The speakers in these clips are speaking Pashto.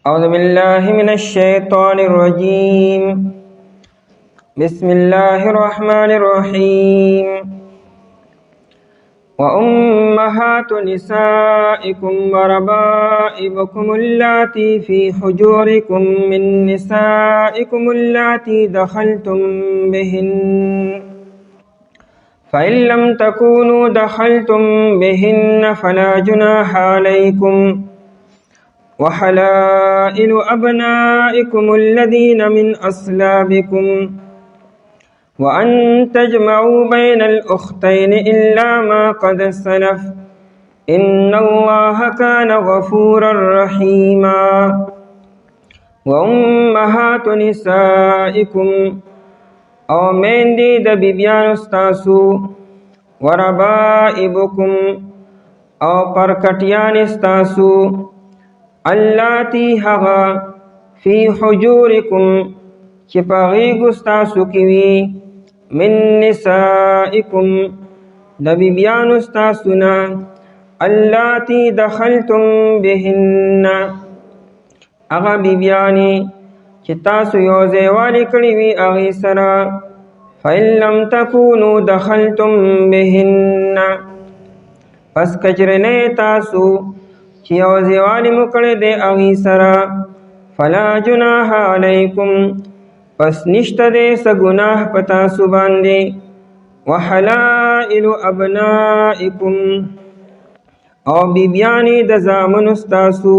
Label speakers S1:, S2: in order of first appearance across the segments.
S1: أعوذ بالله من الشيطان الرجيم. بسم الله الرحمن الرحيم. وأمهات نسائكم وربائبكم اللاتي في حجوركم من نسائكم اللاتي دخلتم بهن فإن لم تكونوا دخلتم بهن فلا جناح عليكم وحلائل أبنائكم الذين من أصلابكم وأن تجمعوا بين الأختين إلا ما قد سلف إن الله كان غفورا رحيما. وأمهات نسائكم او میندې د بیبیانو ستاسو وربائبکم او پرکټیان ستاسو اللاتی هغه فی حجورکم چې په غیږو ستاسو کې وي من نسائکم د بیبیانو ستاسو نه اللاتی دخلتم بهن هغه بیبیانې چې تاسو یو ځای والی کړي وي هغې سره فإن لم تکونوا دخلتم بهن پس کچرنی تاسو چې یو ځای والی مو کړی دی هغې سره فلا جناح علیکم پس نشته دی څه ګناه په تاسو باندې وحلائل ابنائکم او بیبیانې د زامنو ستاسو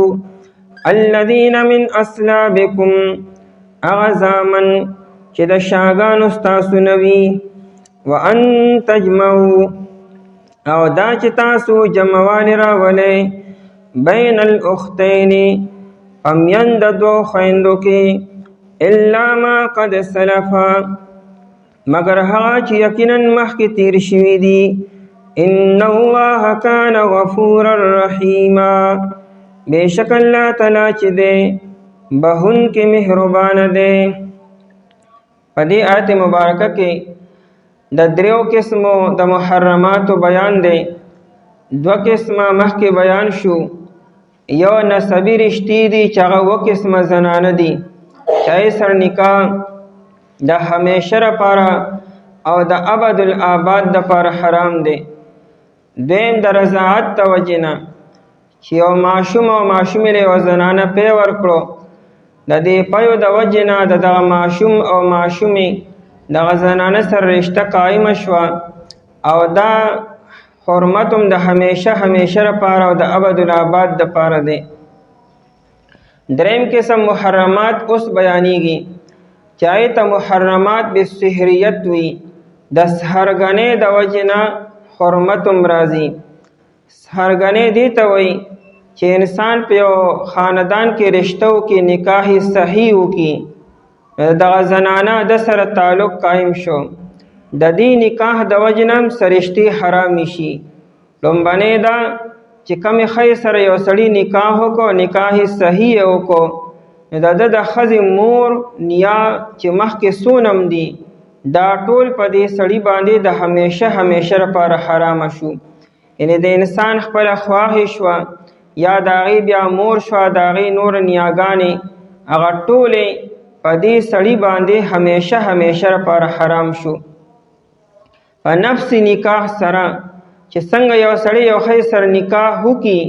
S1: الذین من اصلابکم اغا زامن چې د شاګانو ستاسو نوي وان تجمعوا او دا چې تاسو جمعوالی راولئ بین الاختین پمیند دو خویندو کې الا ما قد سلفا مگر هغه چې یقینا مخکې تیر شوي دي ان الله کان غفورا رحیما بیشک الله تعالی چې دی بهون کې مهربان دی. په دې آیت مبارکه کې د دریو قسمو د محرماتو بیان دی. دو قسمه مخکې بیان شو. یو نسبی رشتې دي چې هغه اوه قسمه زنانه دي چې هغې سره نکاح د همیشه لپاره او د ابد الآباد دپاره حرام دی. دویم د رضاعت د وجې نه چې یو ماشوم او ماشومې له یوه زنانه پی ورکړو د دې پیو د وجې نه د دغه ماشوم او ماشومې دغه زنانه سره رشته قایمه شوه او دا حرمت هم د همیشه لپاره او د ابد الآباد دپاره دی. دریم قسم محرمات اوس بیانیږي چې هغې ته محرمات بسحریت وي د سحرګنۍ د وجې نه حرمت هم راځي. سحرګنۍ دې ته وایي چې انسان په یو خاندان کې رشته وکړي نکاح صحیح وکړي دغه زنانه د سره تعلق قایم شو د دې نکاح د وجې نه هم سرشتې حرامې شي. لومبنۍ دا چې کمې ښځې سره یو سړي نکاح وکړو نکاح صحیح یې وکړو نو د ده د ښځې مور نیا چې مخکې څونم دي دا ټول په دې سړي باندې د همیشه لپاره حرامه شو. یعنې د انسان خپله خواهې شوه یا د هغې بیا مور شوه د هغې نور نیاګانې هغه ټولې په دې سړي باندې همیشه لپاره حرام شو. په نفس نکاح سره چې څنګه یو سړی یو ښځې سره نکاح وکړي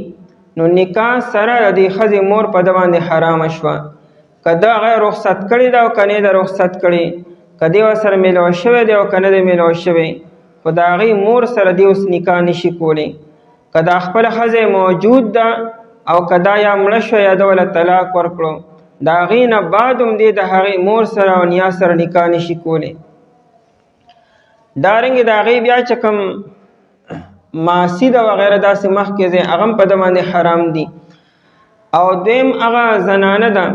S1: نو نکاح سره د دې ښځې مور په ده باندې حرامه شوه. که ده هغه رخصت کړې ده او که نه ده رخصت کړې که دې ورسره میلاو شوی دی او که نه دی میلاو شوی خو د هغې مور سره دې اوس نکاح نشي کولی. که دا خپله ښځه موجود ده او که دا یا مړه شوه یا ده وله طلاق ورکړو د هغې نه بعد هم دې د هغې مور سره او نیا سره نکاح نشي کولی. دارنګې د هغې بیا چې کوم ماسی ده وغیره داسې مخکې ځای هغه هم په ده باندې حرام دي. او دویم هغه زنانه ده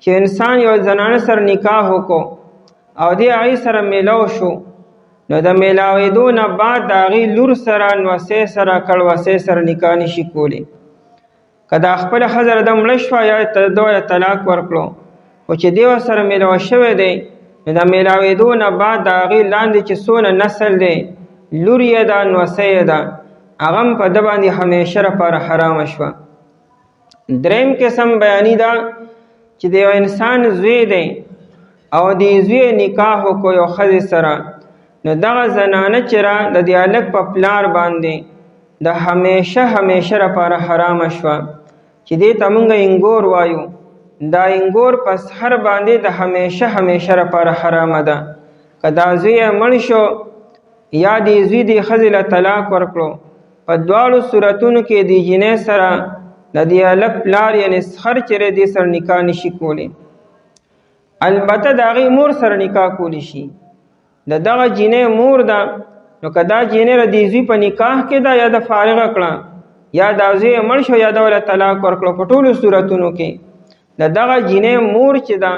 S1: چې انسان یو زنانه سره نکاح وکړو او دې هغې سره میلاو شو نو د میلاوېدو نه بعد د هغې لور سره نوسۍ سره کړوسۍ سره نکاح نشي کولی. که دا خپله ښځه د مړه شوه یا ده طلاق ورکړو خو چې دې ورسره میلاوه شوی دی نو د میلاوېدو نه بعد د هغې لاندې چې څونه نسل دی لور یې ده نوسۍ یې ده هغه هم په ده باندې همیشه لپاره حرامه شوه. دریم قسم بیانی دا چې د یو انسان زوی دی او د زوی نکاح وکړو یو ښځې سره، نو دغه زنانه چې را د دې هلک په پلار باندې د همیشه لپاره حرامه شوه، چې دې ته موږ انګور وایو. دا انګور په سحر باندې د همیشه لپاره حرامه ده. که دا زوی یې مړ شو یا د زوی د ښځې له طلاق ورکړو، په دواړو صورتونو کې د جنۍ سره د دې هلک پلار یعنې سحر چې دی دې سره نکاح نشي کولی. البته د هغې مور سره نکاح کولی شي، د دغه جنۍ مور ده، نو که دا جنۍ د دې زوی په نکاح کې ده یا د فارغه کړه یا دا زوی یې مړ شو یا د وله طلاق ورکړو، په ټولو صورتونو کې د دغه جنۍ مور چې ده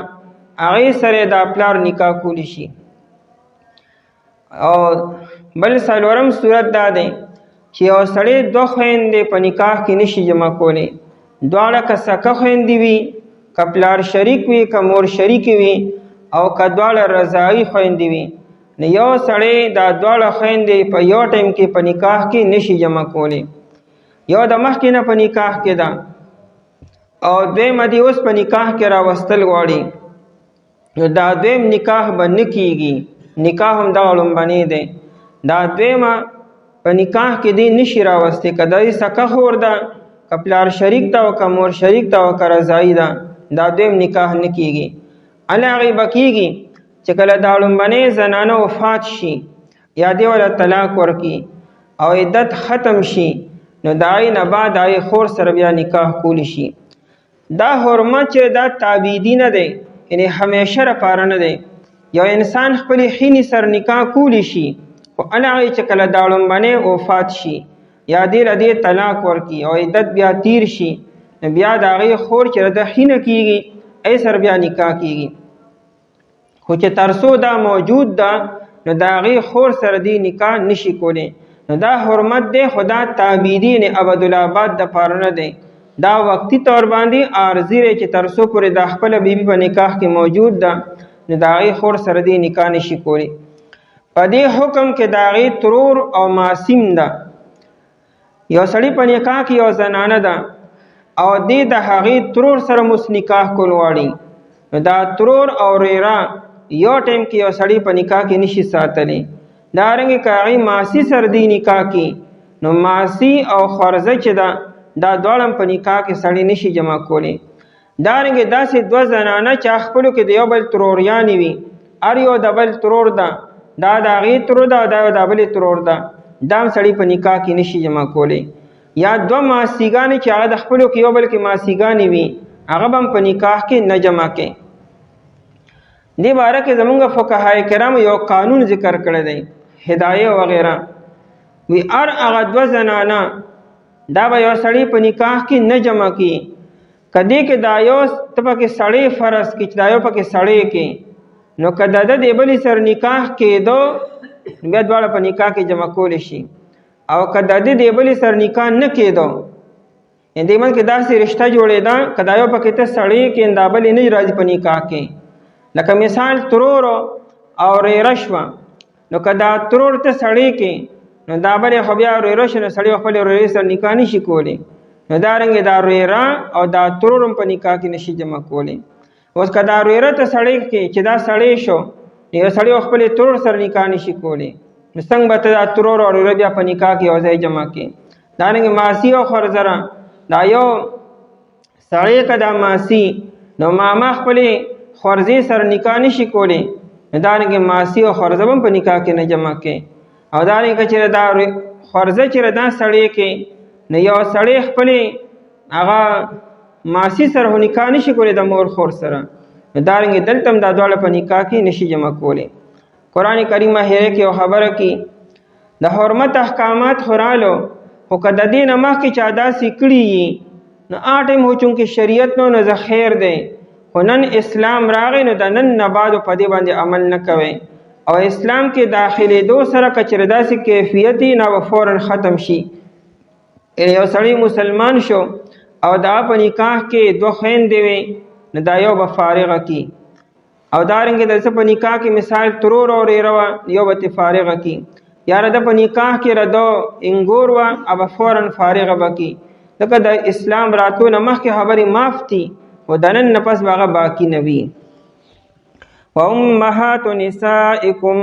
S1: هغې سره دا پلار نکاح کولی شي. او بل څلورم صورت دا دی چې یو سړی دوه خویندې په نکاح کې نشي جمع کولی. دواړه که سکه خویندې وي، که پلار شریک وي، که مور شریک وي، او که دواړه رضاعي خویندې وي، نو یو سړی دا دواړه خویندې په یو ټایم کې په نکاح کې نشي جمع کولی. یو د مخکې نه په نکاح کې ده او دویمه دې اوس په نکاح کې راوستل غواړي، نو دا دویم نکاح به نه کیږي. نکاح هم دغه لومبنی دی. دا دویمه په نکاح کې دی نشي راوستی، که د سکه خور ده، که پلار شریک ده او که مور شریک ده او که رضاعي ده، دا دویم نکاح نه کیږي. هله هغې به کیږي چې کله دا لومبنۍ زنانه وفات شي یا دې وله طلاق ورکړي او عدت ختم شي، نو د هغې نه بعد د هغې خور سره بیا نکاح کولی شي. دا حرمت چې دا تعبیدي نه دی، یعنې همیشه لپاره نه دی. یو انسان خپلې ښځې سره نکاح کولی شي، خو هله هغې چې کله دا لومبنۍ وفات شي یا دې له دې طلاق ورکړي او عدت بیا تیر شي، نو بیا د هغې خور چې د ښځې کېږي هغې سره بیا نکاح کېږي. خو چې تر څو دا موجود ده نو د هغې خور سره دې نکاح نشي کولی. نو دا حرمت دی، خو دا تعبیدي یعنې ابدالآباد دپاره نه دی. دا وقتي طور باندې عارضي دی چې تر څو پورې دا خپله بیبي په نکاح کې موجود ده، نو د هغې خور سره دې نکاح نشي کولی. په دې حکم کې د هغې ترور او معصوم ده. یو سړي په نکاح کې یو زنانه ده او دې د هغې ترور سره مس نکاح کول غواړي، نو دا ترور او ریره یو ټایم کې یو سړي په نکاح کې نشي ساتلی. دارنګې که هغې ماسی سره دې نکاح کې، نو ماسی او خورزه چې ده دا دواړه په نکاح کې سړی نشي جمع کولی. دارنګې داسې دوه زنانه چې خپلو کې د یو بل تروریانې وي، هر یو د بل ترور ده، دا د هغې ترور ده او دا د بلې ترور ده، دا هم سړي په نکاح کې نشي جمع کولی. یا دوه ماسیګانې چې هغه د خپلو کې یو بل کې ماسیګانې وي، هغه به هم په نکاح کې نه جمع کوي. دې باره کې زمونږ فقهای کرامو یو قانون ذکر کړی دی، هدایه وغیره. وی هر هغه دوه زنانه دا به یو سړی په نکاح کې نه جمع کړي. که دې کې دا یو ته پکې سړی فرض کړي چې دا یو پکې سړی کې، نو که د ده د بلې سره نکاح کېدو بیا دواړه په نکاح کې جمع کولی شي. او که د ده د بلې سره نکاح نه کېدو، دې منځ کې داسې رشته جوړېده که دا یو پکې ته سړی کې دا بلې نه راځي په نکاح کې. لکه مثال ترور او ریره شوه، نو که دا ترور ته سړی کې، نو دا بلې خو بیا ریره شي، نو سړی خپلې ریرې سره نکاح نشي کولی. نو دارنګې دا ریره او دا ترور هم په نکاح کې نشي جمع کولی. اوس که دا ریره ته سړی کې چې دا سړی شو، یو سړی خپلې ترور سره نکاح نشي کولی، نو څنګه به ته دا ترور او ریره بیا په نکاح کې یو ځای جمع کړي. دارنګې ماسی او خورزره، دا یو سړی که دا ماسی، نو ماما خپلې خورزې سره نکاح نشي کولی، نو دارنګې ماسی او خورزه هم په نکاح کې نه جمع کوي. او دارنګې چې دا خورزه چې دا سړی کې، نو یو سړی خپلې هغه ماسی سره خو نکاح نشي کولی د مور خور سره، نو دارنګې دلته هم دا دواړه په نکاح کې نشي جمع کولی. قرآن کریم هیره کې یو خبره کې د حرمت احکامات خورالو، خو که د دې نه مخکې چا داسې کړي یي، نو ټایم هو چونکې شریعت نو نو خیر دی، خو نن اسلام راغی، نو د نن نه بعد په دې باندې عمل نه کوئ. او اسلام کې داخلېدو سره که چېرې داسې کیفیت یي، نو به فوراً ختم شي. یو سړی مسلمان شو او دا په نکاح کې دوه خویندې وې، نو دا یو به فارغه کي. او دارنګې د څه په نکاح کې مثال ترور او ریره وه، یو به ترې فارغه کي. یا رده په نکاح کې رده انګور وه، او به فوراً فارغه به کي. ځکه د اسلام راتلو نه مخکې خبرې معاف دي او د نن نه پس به هغه باقي نه وي. و امهات نسائکم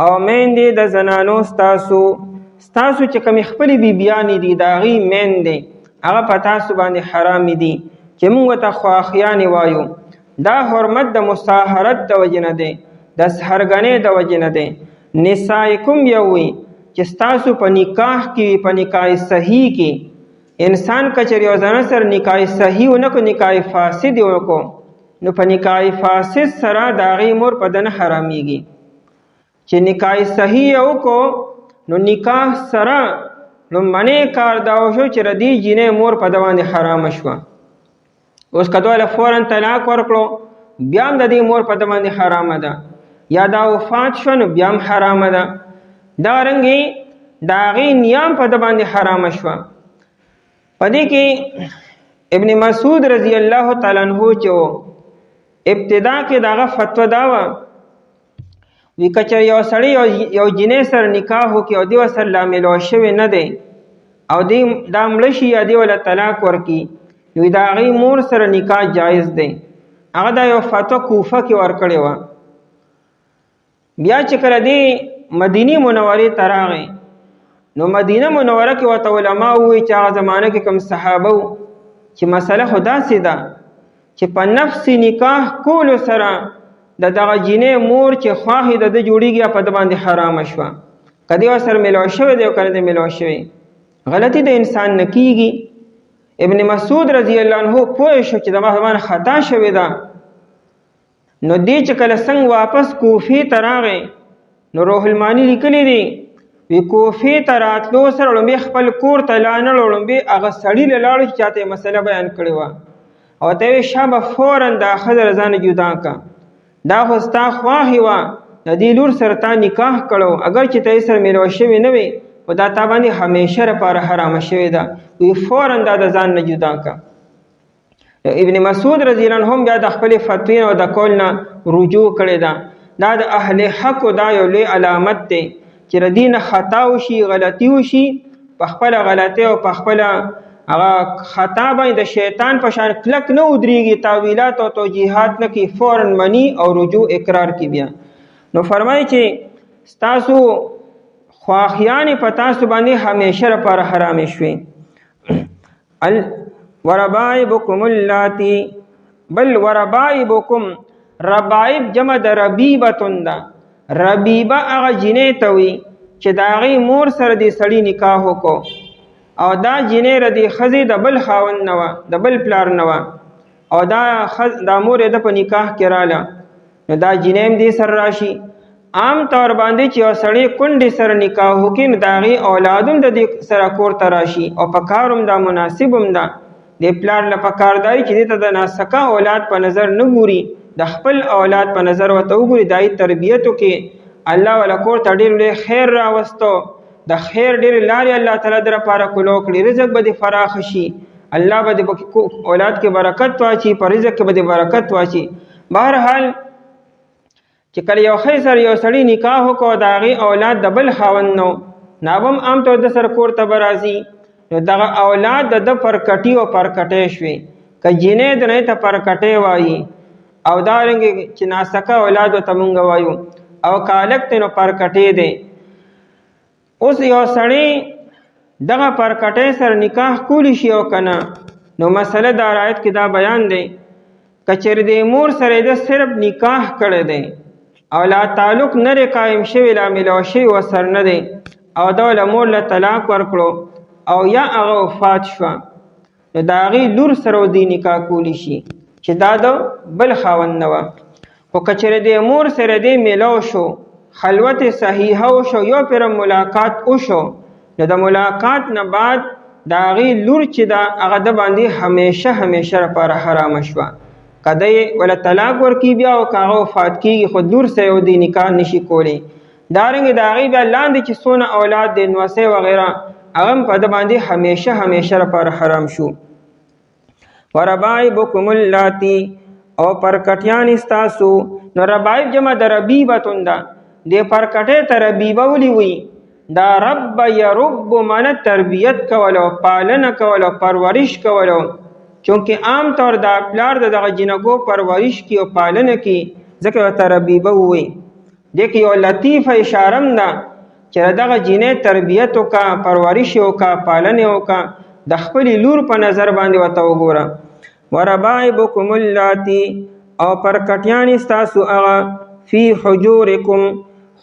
S1: او میندې د زنانو ستاسو چې کومې خپلې بیبیانې دي د هغې میندې هغه په تاسو باندې حرامې دي چې موږ ورته خواښیانې وایو. دا حرمت د مصاهرت د وجې نه دی، د سهرګنۍ د وجې نه دی. نسائکم یو وي چې ستاسو په نکاح کې په نکاح صحیح کې انسان که چېرې یو زنه سره نکاح صحیح ونه کړو نکاح فاسد یې وکړو نو په نکاح فاسد سره د هغې مور په ده نه حرامېږي. چې نکاح صحیح یې وکړو نو نکاح سره لومړنی کار دا وشو چې د دې جینۍ مور په ده باندې حرامه شوه. اوس که دوی له فورا طلاق ورکړو بیا هم د دې مور په ده باندې حرامه ده، یا دا وفات شوه نو بیا هم حرامه ده. دارنګې د هغې نیا هم په ده باندې حرامه شوه. په دې کې ابن مسعود رضی الله تعالی عنہ چې و ابتدا کې د هغه فتوه دا وه وی که چېرې یو سړی یو جینۍ سره نکاح وکړي او دې ورسره لا میلاو شوی نه دی او دا مړه شي یا دې وله طلاق ورکړي نو د هغې مور سره نکاح جایز دی. هغه دا یو فتوه کوفه کې ورکړې وه. بیا چې کله دې مدینې منورې ته راغی نو مدینه منوره کې ورته علما ووایي چې هغه زمانه کې کوم صحابه و چې مسله خو داسې ده چې په نفس نکاح کولو سره د دغه جینۍ مور چې خواښې د ده جوړېږي په ده باندې حرامه شوه. که دې ورسره میلاو شوی دی او که نه دی میلاو شوی غلطي د انسان نه کېږي. ابن مسعود رضی الله عنه پوه شو چې زما باندې خطا شوې ده نو دې چې کله څنګه واپس کوفې ته راغی نو روح المانی لیکلی دی وی کوفې ته راتلو سره لومبې خپل کور ته لاړ لومبې هغه سړي له لاړو چې چاته یې مسله بیان کړې وه او ته یې شابه فورا دا ښځه له ځانه جدا که دا خو ستا خواښې وه د دې لور سره تا نکاح کړو اگر چې ته یې سره میلاو شوې نه وې خو دا تا باندې همیشه لپاره حرامه شوې ده وی فورا دا د ځان نه جدا که. ابن مسعود رضی الله عنه بیا د خپلې فتوې او د قول نه رجوع کړې ده. دا د اهل حقو دا یو لوی علامت دی چې د دې نه خطا وشي غلطي وشي په خپله غلطۍ او په خپله هغه خطا باندې د شیطان په شان کلک نه ودرېږي تاویلات او توجیحات نه کوي فورا مني او رجوع اقرار کوي. بیا نو فرمایي چې ستاسو خواښیانې په تاسو باندې همیشه لپاره حرامې شوې. وربائبکم اللاتی بل وربائبکم ربائب جمع د ربیبتون ده. ربیبه هغه جینۍ ته وي چې د هغې مور سره دې سړي نکاح وکړو او دا جینۍ د دې ښځې د بل خاوند نه وه د بل پلار نه وه او دا مور یې ده په نکاح کې راله نو دا جینۍ هم دې سره راشي. عام طور باندې چې یو سړی کونډې سره نکاح وکړي نو د هغې اولاد هم د دې سره کور ته راشي او په کار هم دا مناسب هم ده. د پلار له پکار دی چې دې ته د ناسکه اولاد په نظر نه ګوري د خپل اولاد په نظر ورته وګوري د هغې تربیت وکړي الله وله کور ته ډېر لوی خیر راوستو د خیر ډېرې لارې الله تعالی د لپاره کلو کړي رزق به دې فراخه شي الله به دې اولاد کې برکت واچي په رزق کې به دې برکت واچي. بهرحال چې کله یو ښځې سره یو سړي نکاح وکړو د هغې اولاد د بل خاوند نو نو به هم عام طور د سره کور ته به راځي نو دغه اولاد د ده پرکټي او پرکټۍ شوې. که جینۍ د نه ته پرکټۍ وایي او دارنګې چې ناسکه اولاد ورته مونږ وایو او که هلک دی نو پرکټۍ دی. اوس یو سړی دغه پرکټۍ سره نکاح کولی شي او که نه نو مسله د آیت کې دا بیان دی که چېرې د مور سره یې ده صرف نکاح کړی دی او لا تعلق نه دی قایم شوی لا میلاو شوی ورسره نه دی او ده له مور له طلاق ورکړو او یا هغه وفات شوه نو د هغې لور سره دې نکاح کولی شي چې دا د بل خاوند نه وه. خو که چېرې د مور سره دې میلاو شو خلوت صحیحه وشو یو پېره ملاقات وشو نو د ملاقات نه بعد د هغې لور چې ده هغه ده باندې همیشه همیشه لپاره حرامه شوه. که دی وله طلاق ورکړي بیا او که هغه وفات کېږي خو لور سره یو دې نکاح نشي کولی. دارنګې د هغې بیا لاندې چې څونه اولاد دی نوسۍ وغیره هغه هم په ده باندې همیشه همیشه لپاره حرام شو. وربائبکم اللاتی او پرکټیانې ستاسو نو ربائب جمع د ربیبتون ده. دې پرکټۍ ته ربیبه ولې وي دا رب یرب معنی تربیت کول او پالنه کول او پرورش کول چونکه عام طور دا پلار دغه جنګو پرورش کی او پالنه کی ځکه ورته ربیبه وي دې کې یو لطیفه اشاره ده چې دغه جنې تربیت وکا پرورش وکا پالنه وکا د خپل لور په نظر باندې وته وګوره وربائبکم اللاتی او پر کټیانی ستاسو هغه فی حجورکم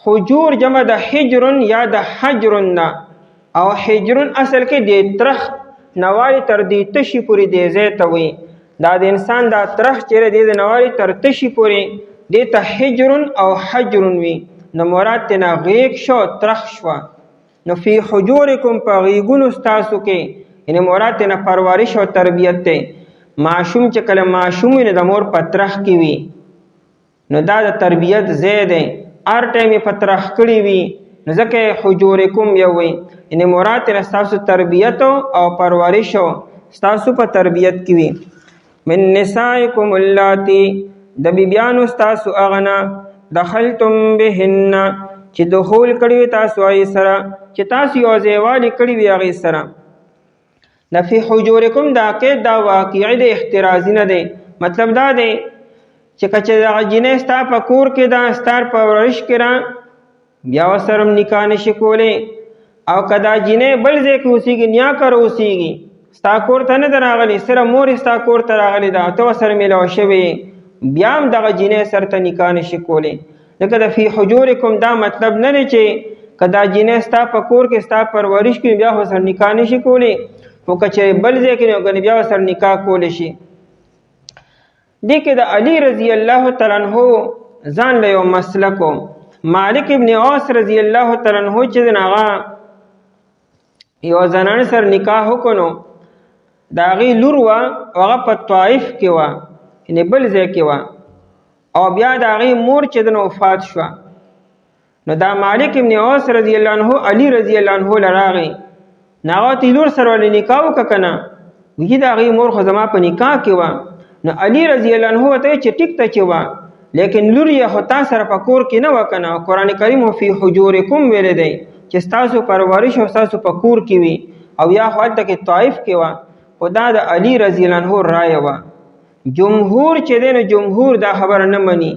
S1: حجور جمع د حجرن یا د حجرن نه او حجرن اصل کې د ترخ نوالی تر دې تشي پورې دی ځای ته وي دا د انسان دا ترخ چې د نوالی تر تشي پورې دې ته حجرن او حجرن وي نو مراد تینا غیق شو ترخ شو نو فی حجورکم په غیګونو ستاسو کې یعنی مراد تینا پرورش او تربیت ته معشوم چې کله معشوم نه د مور په ترخ کې وي نو دا د تربیت ځای دی هر ټایم په ترخ کړي وي نو ځکه حجورکم یو وي یعنی مراد تینا ستاسو تربیت او پرورش ستاسو په تربیت کې وي من نسائکم اللاتی د بیبیانو ستاسو اغنا دخلتم بهن چې دخول کړي تاسو ای سره چې تاسو یو ځایوالی کړي وي هغې سره د فی حجورکم دا کې دا واقعي د احترازي نه دی مطلب دا دی چې کچې دغه جنۍ ستا په کور کې دا ستار پرورش کې را بیا ورسره نکاح نشي کولی او که دا جنۍ بل ځای کې اوسېږي نیا کره اوسېږي ستا کور ته نه ده راغلې صرف مور ستا کور ته راغلې ده ته ورسره میلاو شوې بیا هم دغه جنۍ سره ته نکاح نشي کولی لکه د فی حجورکم دا مطلب نه دی چې که دا جنۍ ستا په کور کې ستا پرورش کې بیا ورسره نکاح نشي کولی خو که چېرې بل ځای کې نو بیا ورسره نکاح کولی شي دې کې د علی رضی الله تعالی عنہ ځان له یو مسلک مالک ابن اوس رضی الله تعالی عنہ چې د هغه یو زنانه سره نکاح وکړو د هغې لور وه هغه په طائف کې وه یعنې بل ځای کې وه او بیا د هغې مور چې د وفات شوه نو دا مالک ابن اوس رضی الله عنہ علی رضی الله عنہ له راغی نو هغه ورته لور سره ولې نکاح وکړه که نه وایي د هغې مور خو زما په نکاح کې وه نو علی رضی الله عنه ورته چې ټیک ته چې وه لیکن لور یې خو تا سره په کور کې نه وه که نه قرآن کریم فی حجورکم ویلی دی چې ستاسو پرورش او ستاسو په کور کې وي او یا خو هلته کې طائف کې وه خو دا د علی رضی الله عنه رایه وه جمهور چې دی نو جمهور دا خبره نه مني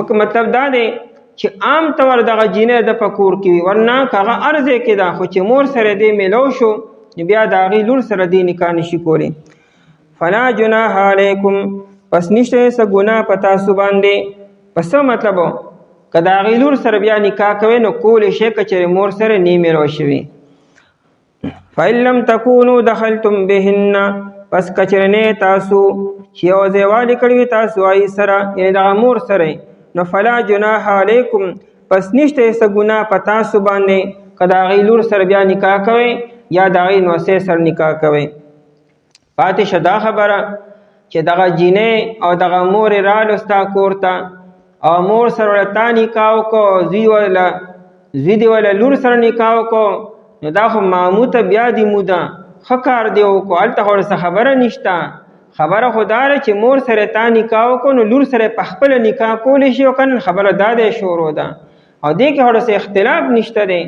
S1: مطلب دا دی چې عام طور دغه جینۍ د په کور کې وي ورنه که هغه هر ځای کې ده خو چې مور سره دی میلو شو نو بیا د هغې لور سره دی نکاح نشي کولی فلا جناح علیکم پس نشته څه ګناه په تاسو باندې پس څه مطلب که د هغې لور سره بیا نکاح کوئ نو کولی شئ که چېرې مور سره نه میلو شوي فإن لم تکونوا دخلتم بهن پس که چېرې نه تاسو چې یو ځایوالی کړي وي تاسو هغې سره یعنې دغه مور سره نو فلا جناح علیکم پس نشته څه ګناه په تاسو باندې که د هغې لور سره بیا نکاح کوئ یا د هغې نوسۍ سره نکاح کوئ پاتې شه دا خبره چې دغه جینۍ او دغه مور یې رالو ستا کور ته او مور سره وله تا نکاح وکړو زوی دې وله لور سره نکاح وکړو نو دا خو مامو ته بیا دې موده ښه کار دې وکړو هلته خو ورڅه خبره نشته خبره خو دا ده چې مور سره تا نکاح وکړو نو لور سره په خپله نکاح کولی شي او که خبره دا دی شروع ده او دې کې خو ورڅه اختلاف نشته دی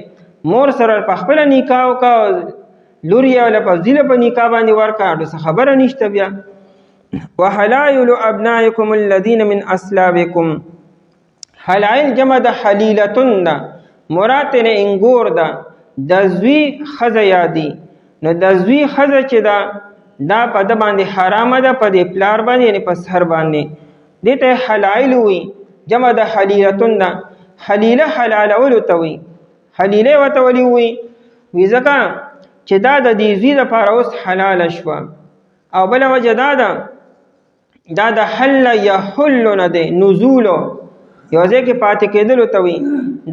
S1: مور سره په خپله نکاح وکړه لور یې وله په ځینه په نکاح باندې ورکړه نو څه خبره نشته بیا وحلائل ابنائکم الذین من اصلابکم حلائل جمع د حلیلتن ده مراد ترې انګور ده د زوی ښځه یادي نو د زوی ښځه چې ده دا په ده باندې حرامه ده په دې پلار باندې یعنې په سر باندې دې ته حلائل وي جمع د حلیلتن ده حلیله حلالولو ته وي حلیله ورته ولې وي وي ځکه چې دا د دې زوی دپاره اوس حلاله شوه او بله وجه دا ده دا د حل یحل نه دی نزولو یو ځای کې پاتې کېدلو ته وي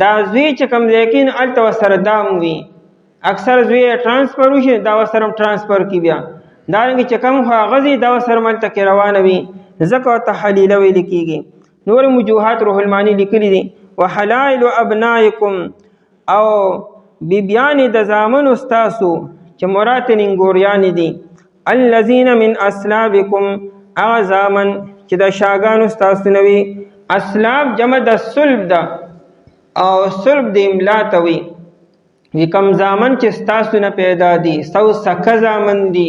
S1: دا زوی چې کوم ځای کې نو هلته ورسره دام وي اکثر زوی یې ټرانسفر وشي دا ورسره هم ټرانسفر کي بیا دارنګې چې کوم خو هغه ځي دا ورسره هم هلته کې روانه وي ځکه ورته حلیله ویل کېږي نور وجوهات روح المانی لیکلي دي وحلائل ابنائکم او بیبیانې د زامنو ستاسو چې مراد ترې ننګوریانې دي الذین من اصلابکم هغه زامن چې د شاګانو ستاسو نه وي اسلاب جمع د صلب ده او صلب د املا ته وي وی کم زامن چې ستاسو نه پیدا دي سو سکه زامن دي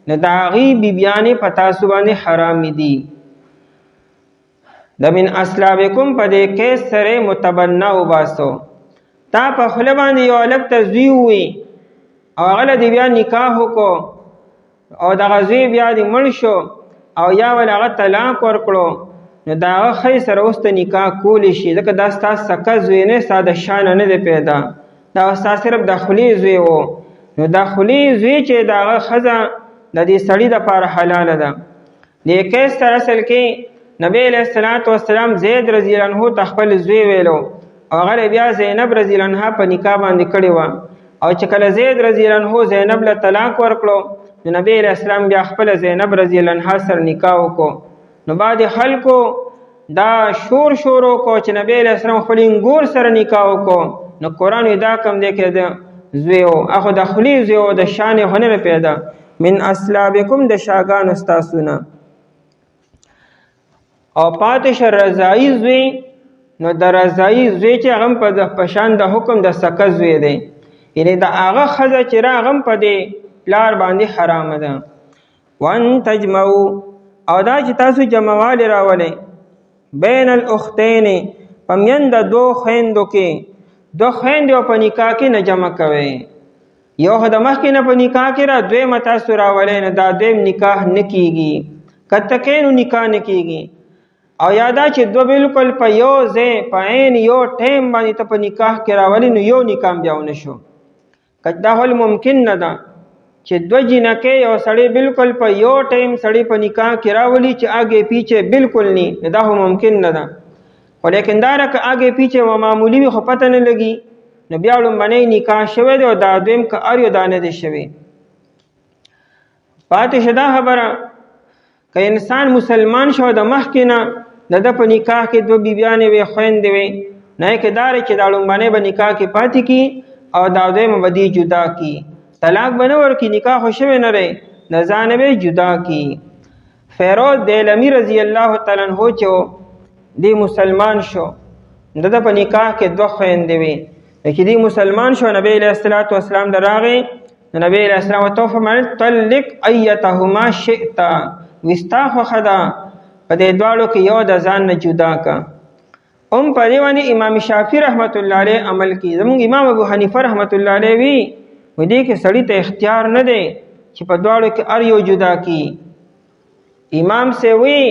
S1: نو د هغې بیبیانې په تاسو باندې حرام دي. د من اصلابکم په دې کیس سره متبنا وباسو. تا په خوله باندې یو هلک ته زوی ووي او هغه له دې بیا نکاح وکړو او دغه زوی بیا دې مړ شو او یا ول هغه طلاق ورکړو نو د هغه ښځې سره اوس ته نکاح کولی شي ځکه دا ستا سکه زوی نه ستا د شانه نه دی پیدا، دا ستا صرف د خولې زوی و. نو د خولې زوی چې د هغه ښځه د دې سړي دپاره حلاله ده. دې کیس سره اصل کې نبی علیه الصلاة والسلام زید رضی الله عنه ته خپل زوی ویلو او هغه بیا زینب رضی الله عنها په نکاح باندې کړې وه او چې کله زید رضی الله عنه زینب له طلاق ورکړو نو نبی علیه السلام بیا خپله زینب رضی الله عنها سره نکاح وکړو. نو بعد خلکو دا شور وکړو چې نبی علیه السلام خپل انګور سره نکاح وکړو نو قرآن دا کم دی کې د زوی و اخو د خولې زوی و د شان یې خو نه پیدا. من اصلابکم د شاګانو ستاسو نه. او پاتې شه رضایي زوی نو د رضایي زوی چې هغه په شان د حکم د سکه زوی دی، یعنې د هغه ښځه چې را هغه په دې پلار باندې حرامه ده. وان تجمعو او دا چې تاسو جمعوالی راولئ بین الاختین په میند د دو خویندو کې، دو خویندې او په نکاح کې نه جمع کوئ. یو خو د مخکې نه په نکاح کې را دویمه تاسو راولئ نو دا دویم نکاح نه کیږي، که تکئ نو نکاح نه کیږي. او یادا چې دو بالکل په یو ځای په عین یو ټیم باندې ته په نکاح کې راولي نو یو نکاح بیا ونه شو. که دا حال ممکن نه ده چې دو جنکې یو سړی بالکل په یو ټیم سړی په نکاح کې راولي چې آگے پیچھے بالکل نه، دا هم ممکن نه ده. خو لیکن دا که آگے پیچھے و معمولی وي خو پته نه لګي نو بیا لومبنی نکاح شوی دی او دا دویم که ار یو دا نه دی شوی. پاتې شه دا خبره که انسان مسلمان شو د مخکې نه د ده په نکاح کې دوه بیبیانې وې خویندې وې نه یې کېداره چې دا لومبنی به نکاح کې پاتې کي او دا دویمه به دې جدا کي، طلاق به نه ورکړي، نکاح خو شوی نه دی، د ځانه به جدا کي. فیروز دیلمی رضی الله تعالی عنه چې دی مسلمان شو د ده په نکاح کې دوه خویندې وې چې دی مسلمان شو نبی علیه الصلاة والسلام ته راغی نو نبی علیه السلام ورته وفرمایل طلق ایتهما شئت، وستا خوښه ده په دې دواړو کې یو د ځان نه جدا کا. په دې باندې امام شافعي رحمت الله علیه عمل کی. زموږ امام ابو حنیفه رحمت الله علیه وی دې کې سړی ته اختیار نه دی چې په دواړو کې ار یو جدا کی. امام سے وی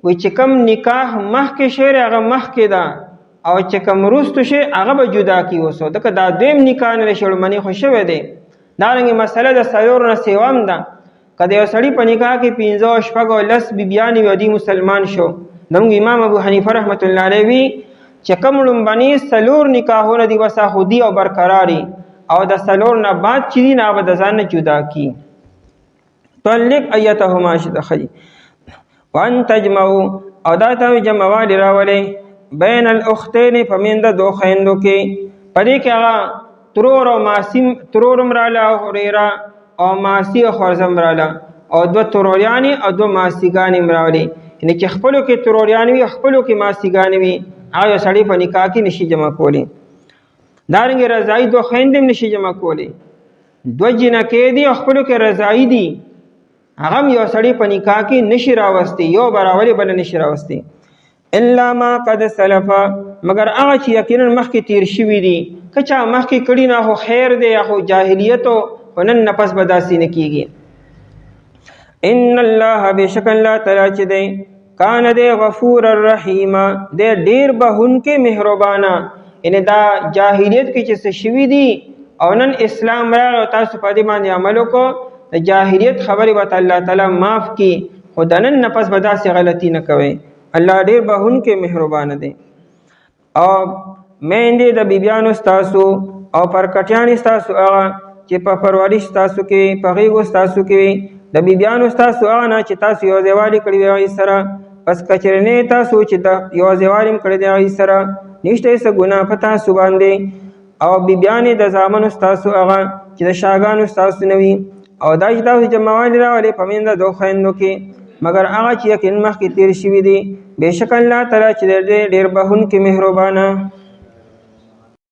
S1: چې کم نکاح مخکې شوی هغه مخکې ده او چې کم وروسته شوی هغه به جدا کی اوسو ځکه دا دویم نکاح نه دی شوی، لومړنی خو شوی دی. دارنګې مسله د څلورو نه سیوم ده که د یو سړي په نکاح کې 15 شپږ او 10 بیبیانې وي او دی مسلمان شو. زموږ امام ابو حنیفه رحمت الله علیه وی چې کوم لومبني 4 نکاحونه دي بس خودي او برقراري او د 4 نه بعد چې دي نه به د ځان نه جدا کی. طلق ایتهما شئت. وان تجمعو او دا ته جمعوالی راولئ بین الاختین په میند دو خویندو کې، په دې کې هغه ترور او ماسی، ترورم راله او ریرا او ماسی او خورزم راله او دو تروریانی او دو ماسیګانې راولي، یعنې چې خپلو کې تروریانی وي خپلو کې ماسیګانې وي هغه یو سړی په نکاح کې نشي جمع کولی. دارنګې رضایي دو خویندې هم نشي جمع کولی. دو جنکې دي او خپلو کې رضایي دي هغه هم یو سړی په نکاح کې نشي راوستی، یو براولي بل نشي راوستی. الا ما قد سلفا مگر هغه چې یقینا مخکې تیر شوي دي، که چا مخکې کړي نه خو خیر دی یا خو جاهلیت و نن نفس به داسې نه کېږي. ان الله بشک الله تعالی چې دی کان دی غفور الرحیم دی ډیر بهونکې مهربانه. یعنې دا جاهلیت کې چې څه شوي دي او نن اسلام راغی او تاسو په دې باندې عمل وکړو د جاهلیت خبرې به الله تعالی معاف کی، خو د نن نه پس به داسې غلطي نه کوئ. الله ډېر بخښونکی مهربانه دی. او میندې د بیبیانو ستاسو او پرکټیانې ستاسو هغه چې په پرورش ستاسو کې په غېږو ستاسو کې وي، د بیبیانو ستاسو هغه نه چې تاسو یو ځایوالي کړي وي هغې سره، پس که چېرې نه تاسو چې د یو ځایوالي هم کړی دی هغې سره نشته یې څه ګناه په تاسو باندې. او بیبیانې د زامنو ستاسو هغه چې د شاګانو ستاسو نه وي او دا چې تاسو جمعوالی راولئ په میند دو خویندو کې مگر هغه چې یقین مخکې تیر شوي دي، بېشک الله تعالی چې ډېر بخښونکی مهربانه